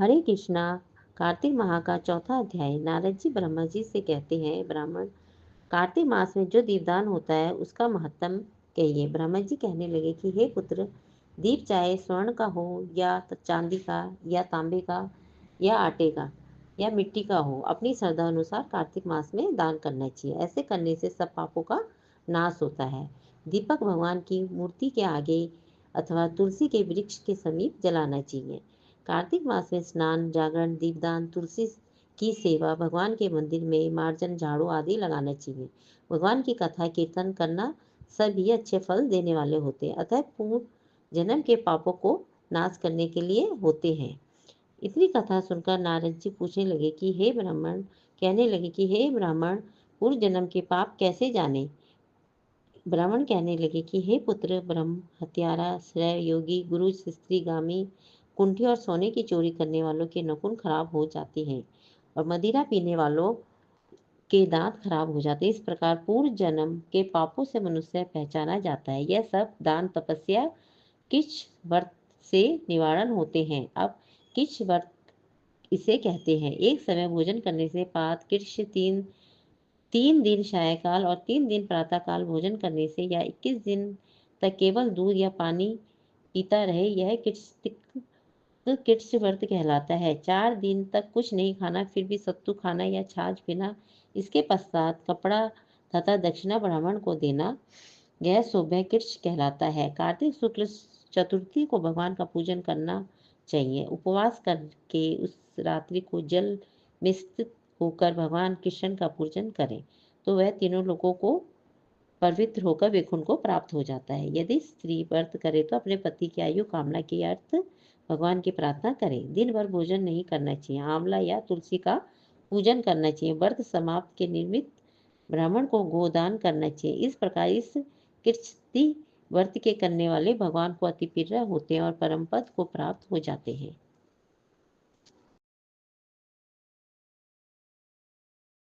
हरे कृष्णा। कार्तिक माह का चौथा अध्याय। नारद जी ब्रह्मा जी से कहते हैं, ब्राह्मण, कार्तिक मास में जो दीपदान होता है उसका महत्व कहिए। ब्रह्मा जी कहने लगे कि हे पुत्र, दीप चाहे स्वर्ण का हो या चांदी का या तांबे का या आटे का या मिट्टी का हो, अपनी श्रद्धा अनुसार कार्तिक मास में दान करना चाहिए। ऐसे करने से सब पापों का नाश होता है। दीपक भगवान की मूर्ति के आगे अथवा तुलसी के वृक्ष के समीप जलाना चाहिए। कार्तिक मास में स्नान, जागरण, दीपदान, तुलसी की सेवा, भगवान के मंदिर में मार्जन, झाड़ू आदि लगाना चाहिए। भगवान की कथा कीर्तन करना सभी अच्छे फल देने वाले होते हैं, अतः पूर्व जन्म के पापों को नाश करने के लिए होते हैं। इतनी कथा सुनकर नारद जी पूछने लगे कि हे ब्राह्मण, कहने लगे कि हे ब्राह्मण, पूर्व जन्म के पाप कैसे जाने। ब्राह्मण कहने लगे कि हे पुत्र, ब्रह्म हत्यारा, श्रेय योगी, गुरु स्त्रीगामी, कुंठी और सोने की चोरी करने वालों के नखून खराब हो जाते हैं और मदिरा पीने वालों के दांत खराब हो जाते हैं। इस प्रकार पूर्व जन्म के पापों से मनुष्य पहचाना जाता है। यह सब दान, तपस्या, किच व्रत से निवारण होते हैं। अब किच व्रत इसे कहते हैं। एक समय भोजन करने से पात किच, तीन तीन दिन सायकाल और 3 दिन प्रातःकाल भोजन करने से या 21 दिन तक केवल दूध या पानी पीता रहे, यह किट्स व्रत कहलाता है। 4 दिन तक कुछ नहीं खाना, फिर भी सत्तू खाना या छाछ पीना, इसके पश्चात कपड़ा तथा दक्षिणा ब्राह्मण को देना, यह शोभ्य किट्स कहलाता है। कार्तिक शुक्ल चतुर्थी को भगवान का पूजन करना चाहिए। उपवास करके उस रात्रि को जल में स्थित होकर भगवान कृष्ण का पूजन करें तो वह तीनों लोगों को पवित्र होकर वैकुंठ को प्राप्त हो जाता है। यदि स्त्री व्रत करे तो अपने पति की आयु कामना के अर्थ भगवान की प्रार्थना करें। दिन भर भोजन नहीं करना चाहिए। आंवला या तुलसी का पूजन करना चाहिए। व्रत समाप्त के निमित्त ब्राह्मण को गोदान करना चाहिए। इस प्रकार इस कृष्टि व्रत के करने वाले भगवान को अति प्रिय होते हैं और परम पद को प्राप्त हो जाते हैं।